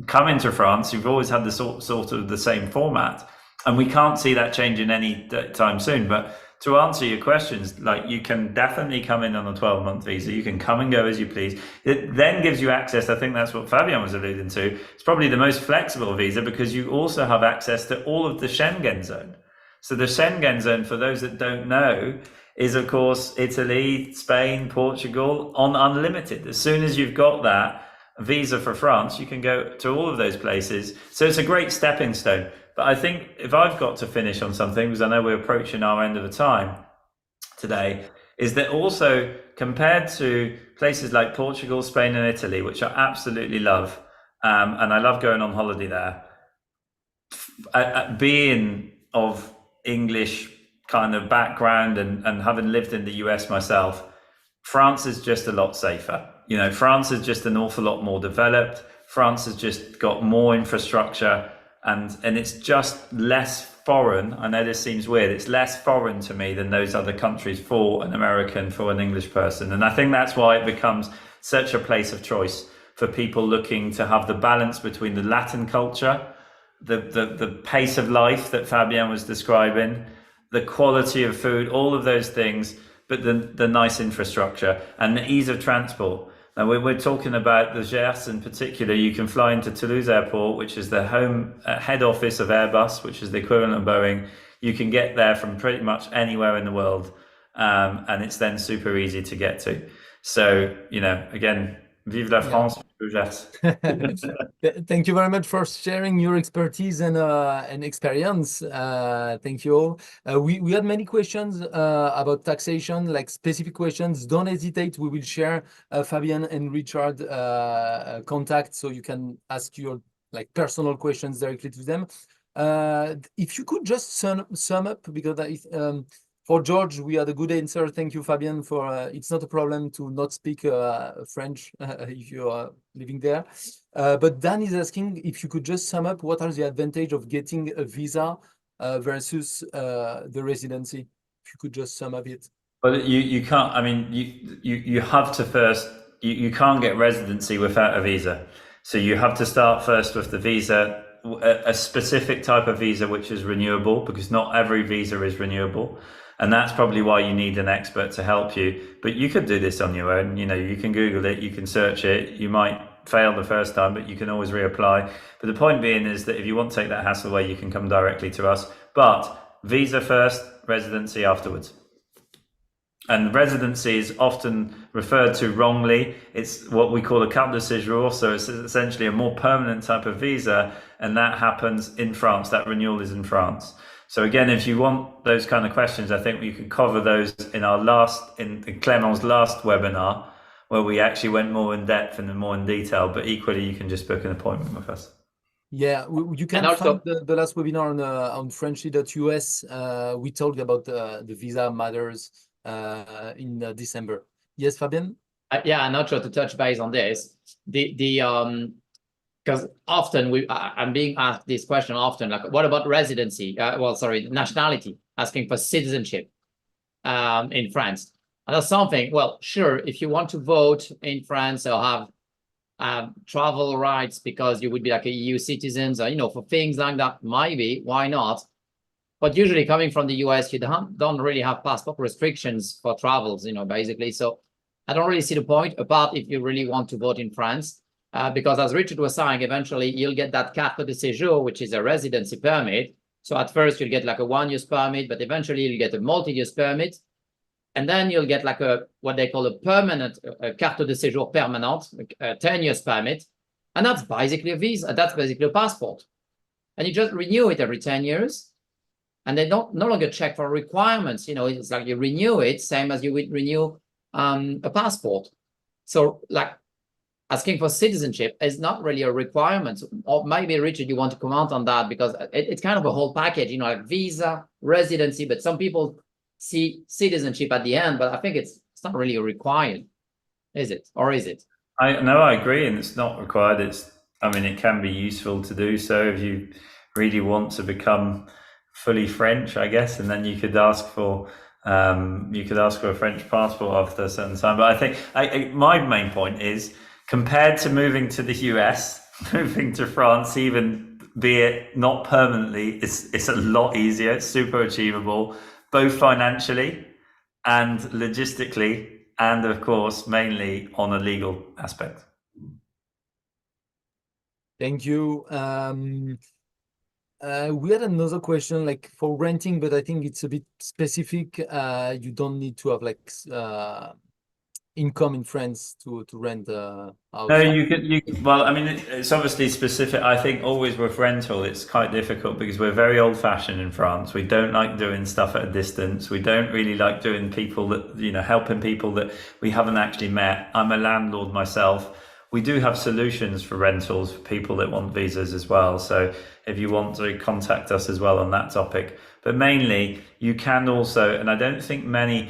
come into France, you've always had the sort of the same format, and we can't see that changing any time soon. But to answer your questions, like, you can definitely come in on a 12-month visa. You can come and go as you please. It then gives you access. I think that's what Fabian was alluding to. It's probably the most flexible visa because you also have access to all of the Schengen zone. So the Schengen zone, for those that don't know, is of course Italy, Spain, Portugal on unlimited. As soon as you've got that visa for France, you can go to all of those places. So it's a great stepping stone. But I think if I've got to finish on something, because I know we're approaching our end of the time today, is that also compared to places like Portugal, Spain and Italy, which I absolutely love, and I love going on holiday there, being of English kind of background and having lived in the US myself, France is just a lot safer. France is just an awful lot more developed. France has just got more infrastructure, and it's just less foreign. I know this seems weird. It's less foreign to me than those other countries for an American, for an English person. And I think that's why it becomes such a place of choice for people looking to have the balance between the Latin culture, the pace of life that Fabien was describing, the quality of food, all of those things, but the nice infrastructure and the ease of transport. Now, we're talking about the Gers in particular. You can fly into Toulouse Airport, which is the head office of Airbus, which is the equivalent of Boeing. You can get there from pretty much anywhere in the world, and it's then super easy to get to. So, again, vive la France, Gers. Thank you very much for sharing your expertise and experience. Thank you all. We had many questions about taxation, like specific questions. Don't hesitate. We will share Fabian and Richard contact, so you can ask your personal questions directly to them. If you could just sum up, because for George, we had a good answer. Thank you, Fabian, for it's not a problem to not speak French if you are living there. But Dan is asking if you could just sum up what are the advantage of getting a visa versus the residency. If you could just sum up it. But you can't. I mean, you have to first. You can't get residency without a visa. So you have to start first with the visa, a specific type of visa which is renewable, because not every visa is renewable. And that's probably why you need an expert to help you. But you could do this on your own. You can Google it, you can search it. You might fail the first time, but you can always reapply. But the point being is that if you want to take that hassle away, you can come directly to us. But visa first, residency afterwards. And residency is often referred to wrongly. It's what we call a carte de séjour. So it's essentially a more permanent type of visa. And that happens in France. That renewal is in France. So again, if you want those kind of questions, I think we can cover those in Clément's last webinar, where we actually went more in depth and more in detail, but equally you can just book an appointment with us. Yeah, you can find the last webinar on Frenchy.us. We talked about the visa matters in December. Yes, Fabian? Yeah, I'm not sure to touch base on this. Because often I'm being asked this question often, like, what about residency? Nationality, asking for citizenship in France. And that's something, well, sure, if you want to vote in France or have travel rights because you would be like a EU citizen, or, for things like that, maybe, why not? But usually coming from the US, you don't really have passport restrictions for travels, basically. So I don't really see the point, apart if you really want to vote in France. Because as Richard was saying, eventually you'll get that carte de séjour, which is a residency permit. So at first you'll get like a 1-year permit, but eventually you'll get a multi-year permit. And then you'll get like what they call a permanent carte de séjour permanente, a 10 years permit. And that's basically a visa. That's basically a passport. And you just renew it every 10 years. And they no longer check for requirements. It's like you renew it, same as you would renew a passport. So like asking for citizenship is not really a requirement. Or maybe, Richard, you want to comment on that, because it's kind of a whole package, like visa, residency, but some people see citizenship at the end, but I think it's not really required, is it? Or is it? I agree, and it's not required. It can be useful to do so if you really want to become fully French, I guess, and then you could ask for a French passport after a certain time. But I think my main point is, compared to moving to the US, moving to France, even be it not permanently, it's a lot easier. It's super achievable, both financially and logistically, and of course, mainly on a legal aspect. Thank you. We had another question, like for renting, but I think it's a bit specific. You don't need to have like income in France to rent a house. No, it's obviously specific. I think always with rental, it's quite difficult because we're very old fashioned in France. We don't like doing stuff at a distance. We don't really like doing helping people that we haven't actually met. I'm a landlord myself. We do have solutions for rentals for people that want visas as well. So if you want to contact us as well on that topic, but mainly you can also, and I don't think many,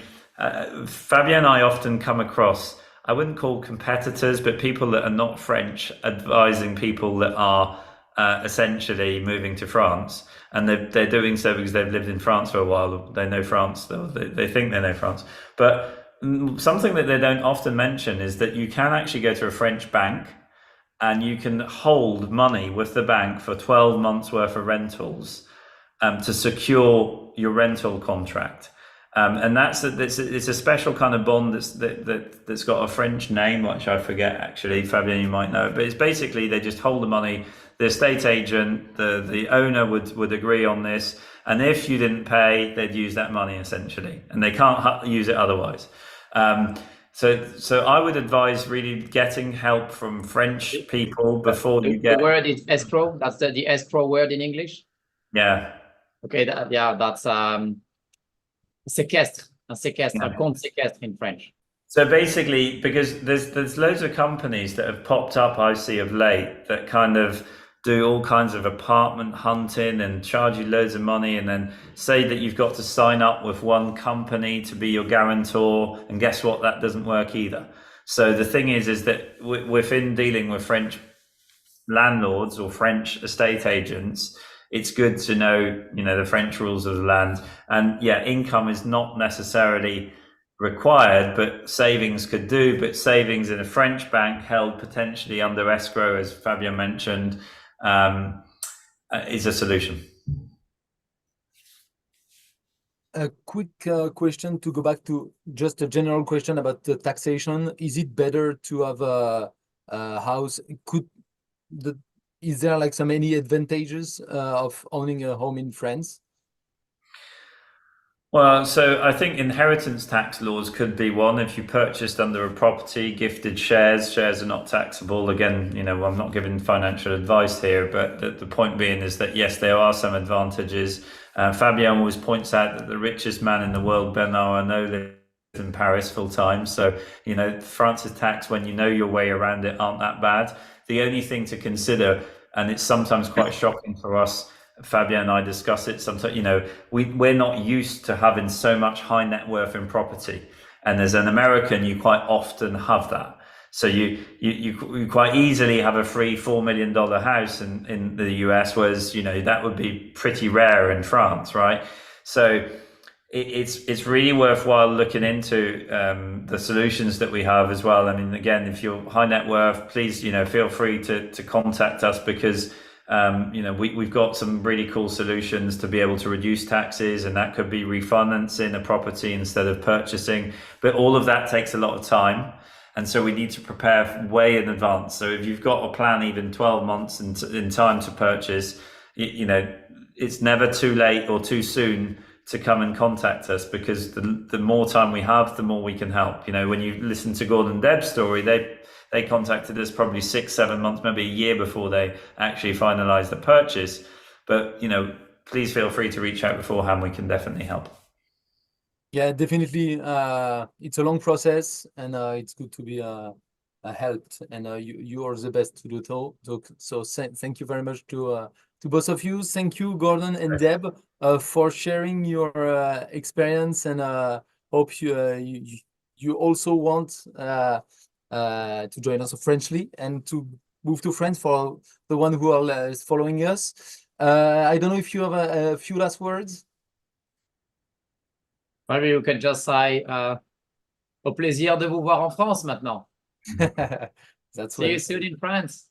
Fabien and I often come across, I wouldn't call competitors, but people that are not French advising people that are essentially moving to France, and they're doing so because they've lived in France for a while. They know France, they think they know France. But something that they don't often mention is that you can actually go to a French bank and you can hold money with the bank for 12 months worth of rentals to secure your rental contract. And it's a special kind of bond that's got a French name, which I forget actually. Fabien, you might know, but it's basically they just hold the money. The estate agent, the owner would agree on this, and if you didn't pay, they'd use that money essentially, and they can't use it otherwise. So I would advise really getting help from French people before you get. The word is escrow. That's the escrow word in English. Yeah. Okay. That's séquestre, un compte séquestre in French. So basically, because there's loads of companies that have popped up, I see of late, that kind of do all kinds of apartment hunting and charge you loads of money, and then say that you've got to sign up with one company to be your guarantor, and guess what? That doesn't work either. So the thing is that within dealing with French landlords or French estate agents, it's good to know, the French rules of the land. And yeah, income is not necessarily required, but savings could do. But savings in a French bank held potentially under escrow, as Fabien mentioned, is a solution. A quick question to go back to just a general question about the taxation. Is it better to have a house? Is there like any advantages of owning a home in France? Well, so I think inheritance tax laws could be one. If you purchased under a property, gifted shares are not taxable. Again, I'm not giving financial advice here, but the point being is that yes, there are some advantages. Fabien always points out that the richest man in the world, Bernard Arnault, lives in Paris full time. So, France's tax, when you know your way around it, aren't that bad. The only thing to consider, and it's sometimes quite shocking for us, Fabien and I discuss it sometimes, we're not used to having so much high net worth in property. And as an American, you quite often have that. So you quite easily have a free $4 million house in the US, whereas, that would be pretty rare in France, right? So it's really worthwhile looking into the solutions that we have as well. I mean, again, if you're high net worth, please, feel free to contact us, because we've got some really cool solutions to be able to reduce taxes, and that could be refinancing a property instead of purchasing. But all of that takes a lot of time, and so we need to prepare way in advance. So if you've got a plan even 12 months in time to purchase, it's never too late or too soon to come and contact us, because the more time we have, the more we can help. You know, when you listen to Gordon and Deb's story, they contacted us probably 6-7 months, maybe a year before they actually finalized the purchase. But, you know, please feel free to reach out beforehand. We can definitely help. Yeah, definitely. It's a long process, and it's good to be helped. And you are the best to do so. Thank you very much to both of you. Thank you, Gordon and Deb, for sharing your experience. And hope you also want to join us Frenchly and to move to France for the one who are following us. I don't know if you have a few last words. Maybe you can just say, au plaisir de vous voir en France maintenant. That's See you soon in France.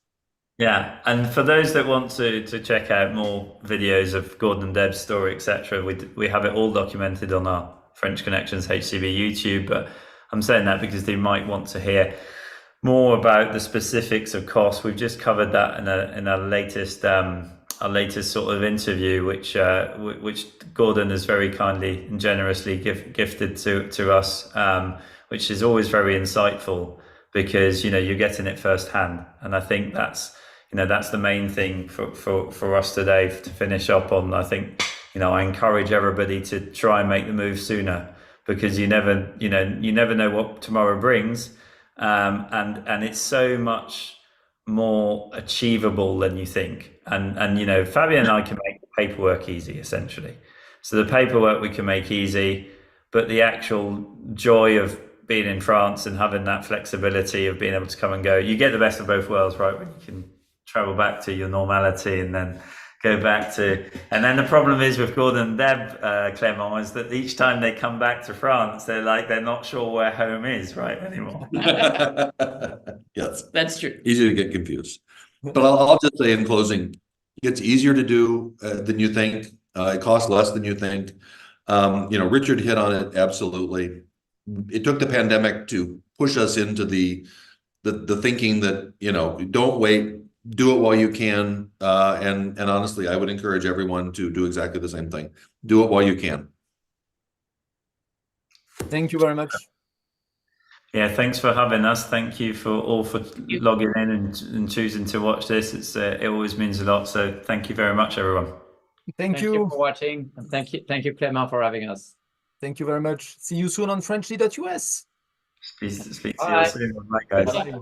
Yeah, and for those that want to check out more videos of Gordon and Deb's story, etc., we have it all documented on our French Connections HCB YouTube. But I'm saying that because they might want to hear more about the specifics of cost. We've just covered that in our latest sort of interview, which Gordon has very kindly and generously gifted to us, which is always very insightful, because, you know, you're getting it firsthand. And I think that's the main thing for us today to finish up on. I think, you know, I encourage everybody to try and make the move sooner, because you never know what tomorrow brings. And it's so much more achievable than you think. And you know, Fabien and I can make the paperwork easy, essentially. So the paperwork we can make easy, but the actual joy of being in France and having that flexibility of being able to come and go, you get the best of both worlds, right? When you can travel back to your normality and then go back to, and then the problem is with Gordon and Deb, Clément, is that each time they come back to France, they're not sure where home is, right, anymore. Yes, That's true. Easy to get confused. But I'll just say in closing, it's easier to do than you think. It costs less than you think. You know, Richard hit on it absolutely. It took the pandemic to push us into the thinking that, you know, don't wait. Do it while you can, and honestly, I would encourage everyone to do exactly the same thing. Do it while you can. Thank you very much. Yeah, thanks for having us. Thank you for logging in and choosing to watch this. It always means a lot. So thank you very much, everyone. Thank you for watching, and thank you, Clément, for having us. Thank you very much. See you soon on Frenchly.us. Speak to you all soon. Bye, guys. Bye.